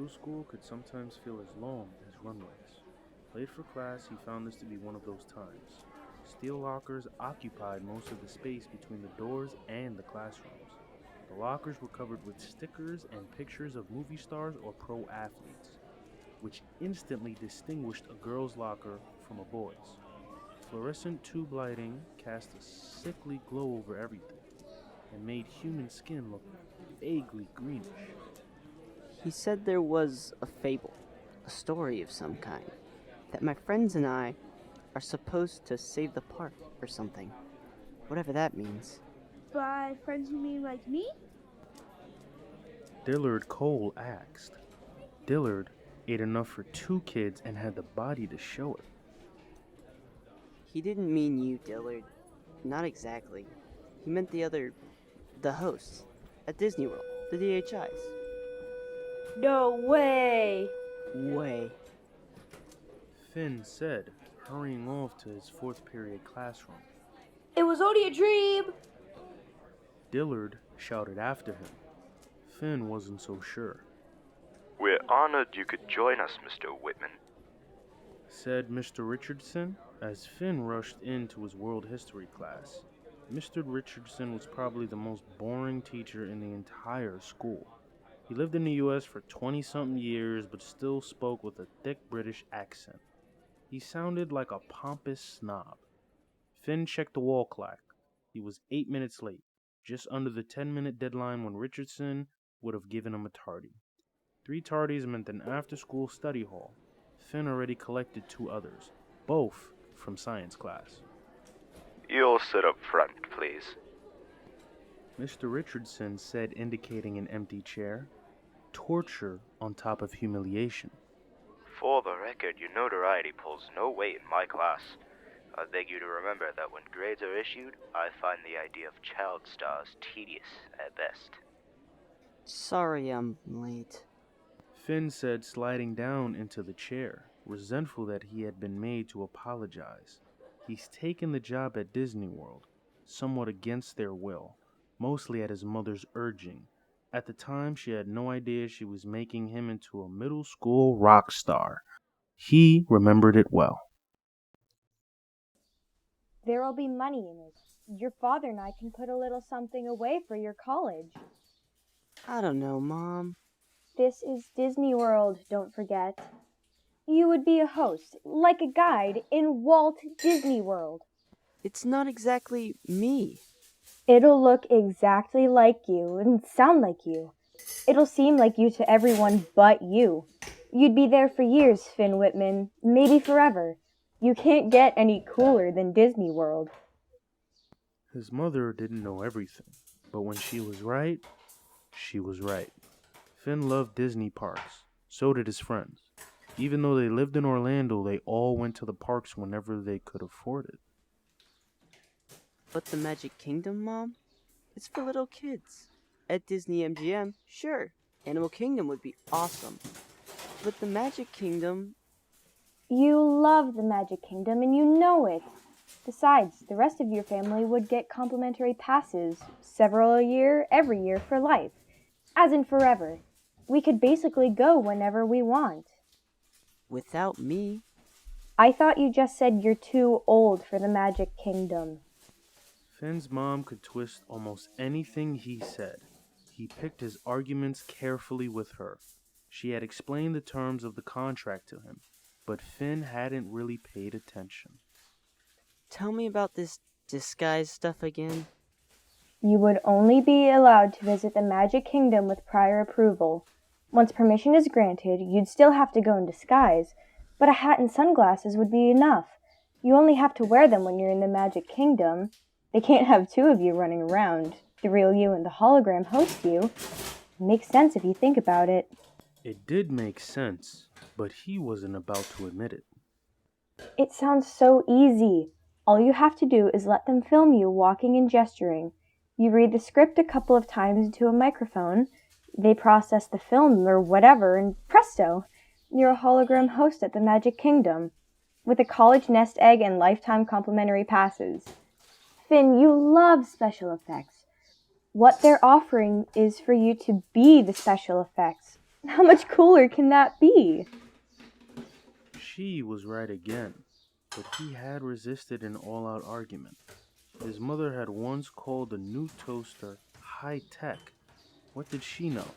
middle school could sometimes feel as long as runways. Late for class, he found this to be one of those times. Steel lockers occupied most of the space between the doors and the classrooms. The lockers were covered with stickers and pictures of movie stars or pro athletes, which instantly distinguished a girl's locker from a boy's. Fluorescent tube lighting cast a sickly glow over everything and made human skin look vaguely greenish. He said there was a fable, a story of some kind, that my friends and I are supposed to save the park or something, whatever that means. By friends you mean like me? Dillard Cole asked. Dillard ate enough for 2 kids and had the body to show it. He didn't mean you, Dillard. Not exactly. He meant the hosts at Disney World, the DHIs. No way! Way. Finn said, hurrying off to his fourth period classroom. It was only a dream! Dillard shouted after him. Finn wasn't so sure. We're honored you could join us, Mr. Whitman, said Mr. Richardson as Finn rushed into his world history class. Mr. Richardson was probably the most boring teacher in the entire school. He lived in the U.S. for 20-something years, but still spoke with a thick British accent. He sounded like a pompous snob. Finn checked the wall clock. He was 8 minutes late, just under the 10-minute deadline when Richardson would have given him a tardy. 3 tardies meant an after-school study hall. Finn already collected 2 others, both from science class. You'll sit up front, please. Mr. Richardson said, indicating an empty chair. Torture on top of humiliation. For the record, your notoriety pulls no weight in my class. I beg you to remember that when grades are issued, I find the idea of child stars tedious at best. Sorry I'm late. Finn said, sliding down into the chair, resentful that he had been made to apologize. He's taken the job at Disney World, somewhat against their will, mostly at his mother's urging. At the time, she had no idea she was making him into a middle school rock star. He remembered it well. There'll be money in it. Your father and I can put a little something away for your college. I don't know, Mom. This is Disney World, don't forget. You would be a host, like a guide, in Walt Disney World. It's not exactly me. It'll look exactly like you and sound like you. It'll seem like you to everyone but you. You'd be there for years, Finn Whitman, maybe forever. You can't get any cooler than Disney World. His mother didn't know everything, but when she was right, she was right. Finn loved Disney parks. So did his friends. Even though they lived in Orlando, they all went to the parks whenever they could afford it. But the Magic Kingdom, Mom? It's for little kids. At Disney MGM, sure, Animal Kingdom would be awesome. But the Magic Kingdom... You love the Magic Kingdom and you know it. Besides, the rest of your family would get complimentary passes, several a year, every year for life. As in forever. We could basically go whenever we want. Without me? I thought you just said you're too old for the Magic Kingdom. Finn's mom could twist almost anything he said. He picked his arguments carefully with her. She had explained the terms of the contract to him, but Finn hadn't really paid attention. Tell me about this disguise stuff again. You would only be allowed to visit the Magic Kingdom with prior approval. Once permission is granted, you'd still have to go in disguise, but a hat and sunglasses would be enough. You only have to wear them when you're in the Magic Kingdom. They can't have 2 of you running around. The real you and the hologram host you. It makes sense if you think about it. It did make sense, but he wasn't about to admit it. It sounds so easy. All you have to do is let them film you walking and gesturing. You read the script a couple of times into a microphone. They process the film or whatever, and presto, you're a hologram host at the Magic Kingdom, with a college nest egg and lifetime complimentary passes. Finn, you love special effects. What they're offering is for you to be the special effects. How much cooler can that be? She was right again, but he had resisted an all-out argument. His mother had once called the new toaster high-tech. What did she know?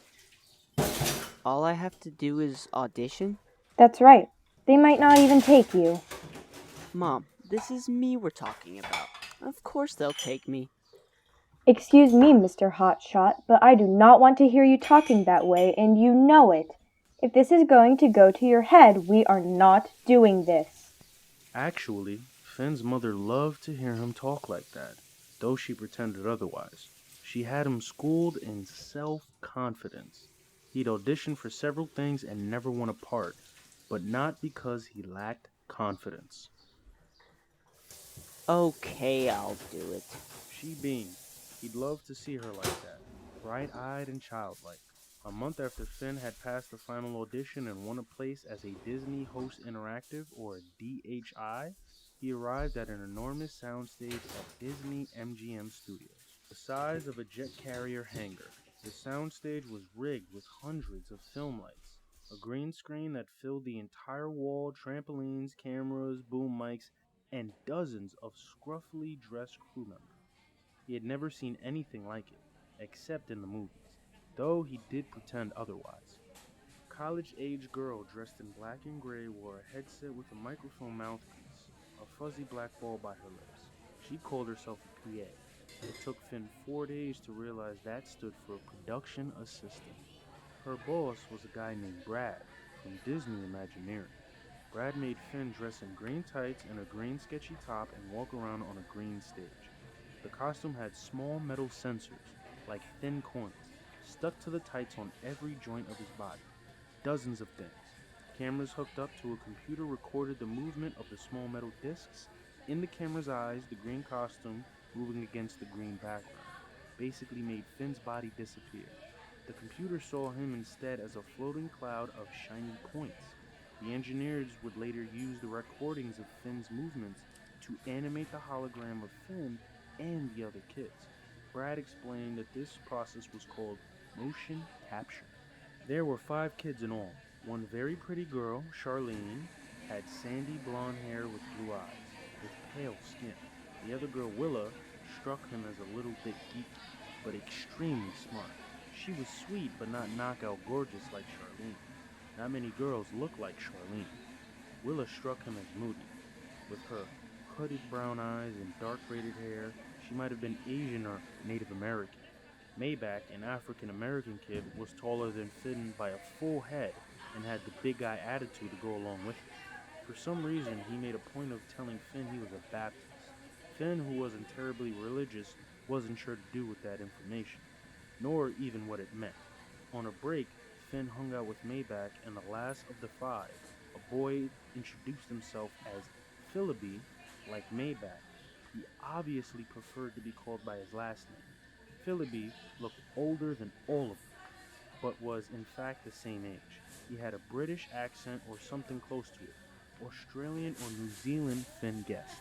All I have to do is audition? That's right. They might not even take you. Mom, this is me we're talking about. Of course they'll take me. Excuse me, Mr. Hotshot, but I do not want to hear you talking that way, and you know it. If this is going to go to your head, we are not doing this. Actually, Finn's mother loved to hear him talk like that, though she pretended otherwise. She had him schooled in self-confidence. He'd auditioned for several things and never won a part, but not because he lacked confidence. Okay, I'll do it. She beamed. He'd love to see her like that, bright-eyed and childlike. A month after Finn had passed the final audition and won a place as a Disney Host Interactive, or a DHI, he arrived at an enormous soundstage at Disney MGM Studios, the size of a jet carrier hangar. The soundstage was rigged with hundreds of film lights, a green screen that filled the entire wall, trampolines, cameras, boom mics, and dozens of scruffily dressed crew members. He had never seen anything like it, except in the movies, though he did pretend otherwise. A college-age girl dressed in black and gray wore a headset with a microphone mouthpiece, a fuzzy black ball by her lips. She called herself a PA. It took Finn 4 days to realize that stood for a production assistant. Her boss was a guy named Brad from Disney Imagineering. Brad made Finn dress in green tights and a green sketchy top and walk around on a green stage. The costume had small metal sensors, like thin coins, stuck to the tights on every joint of his body. Dozens of things. Cameras hooked up to a computer recorded the movement of the small metal discs. In the camera's eyes, the green costume, moving against the green background, basically made Finn's body disappear. The computer saw him instead as a floating cloud of shiny points. The engineers would later use the recordings of Finn's movements to animate the hologram of Finn and the other kids. Brad explained that this process was called motion capture. There were 5 kids in all. One very pretty girl, Charlene, had sandy blonde hair with blue eyes, with pale skin. The other girl, Willa, struck him as a little bit geeky, but extremely smart. She was sweet but not knockout gorgeous like Charlene. Not many girls look like Charlene. Willa struck him as moody. With her hooded brown eyes and dark braided hair, she might have been Asian or Native American. Maybeck, an African-American kid, was taller than Finn by a full head and had the big guy attitude to go along with it. For some reason, he made a point of telling Finn he was a Baptist. Finn, who wasn't terribly religious, wasn't sure to do with that information, nor even what it meant. On a break, Finn hung out with Maybeck, and the last of the 5, a boy, introduced himself as Philby, like Maybeck. He obviously preferred to be called by his last name. Philby looked older than all of them, but was in fact the same age. He had a British accent or something close to it. Australian or New Zealand, Finn guessed.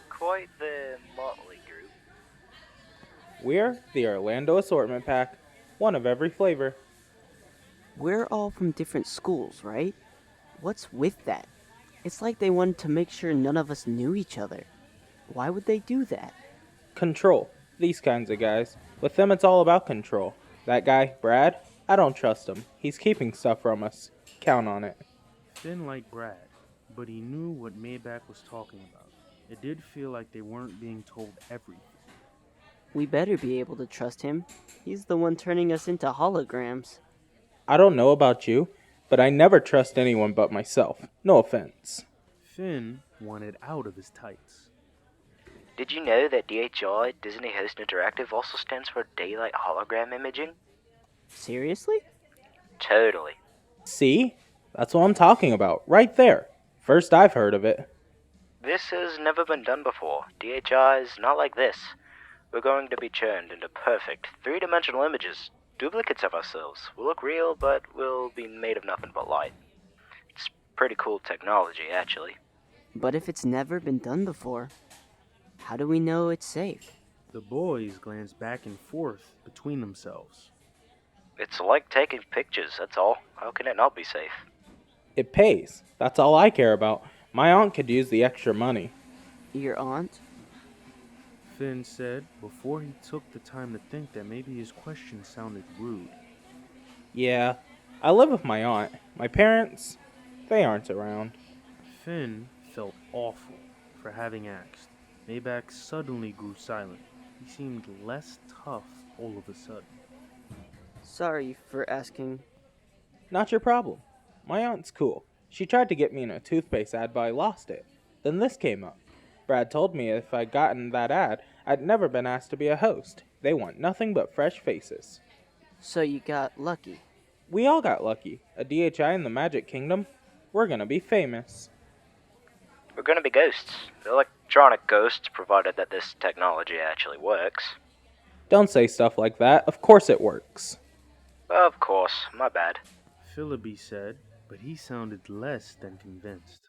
Quite the motley group. We're the Orlando Assortment Pack, one of every flavor. We're all from different schools, right? What's with that? It's like they wanted to make sure none of us knew each other. Why would they do that? Control. These kinds of guys. With them, it's all about control. That guy, Brad, I don't trust him. He's keeping stuff from us. Count on it. Finn liked Brad, but he knew what Maybeck was talking about. It did feel like they weren't being told everything. We better be able to trust him. He's the one turning us into holograms. I don't know about you, but I never trust anyone but myself. No offense. Finn wanted out of his tights. Did you know that DHI, Disney Host Interactive, also stands for Daylight Hologram Imaging? Seriously? Totally. See? That's what I'm talking about. Right there. First I've heard of it. This has never been done before. DHI is not like this. We're going to be churned into perfect, 3-dimensional images. Duplicates of ourselves. We'll look real, but we'll be made of nothing but light. It's pretty cool technology, actually. But if it's never been done before, how do we know it's safe? The boys glanced back and forth between themselves. It's like taking pictures, that's all. How can it not be safe? It pays. That's all I care about. My aunt could use the extra money. Your aunt? Finn said before he took the time to think that maybe his question sounded rude. Yeah, I live with my aunt. My parents, they aren't around. Finn felt awful for having asked. Maybeck suddenly grew silent. He seemed less tough all of a sudden. Sorry for asking. Not your problem. My aunt's cool. She tried to get me in a toothpaste ad, but I lost it. Then this came up. Brad told me if I'd gotten that ad, I'd never been asked to be a host. They want nothing but fresh faces. So you got lucky. We all got lucky. A DHI in the Magic Kingdom? We're gonna be famous. We're gonna be ghosts. Electronic ghosts, provided that this technology actually works. Don't say stuff like that. Of course it works. Of course, my bad. Philby said, but he sounded less than convinced.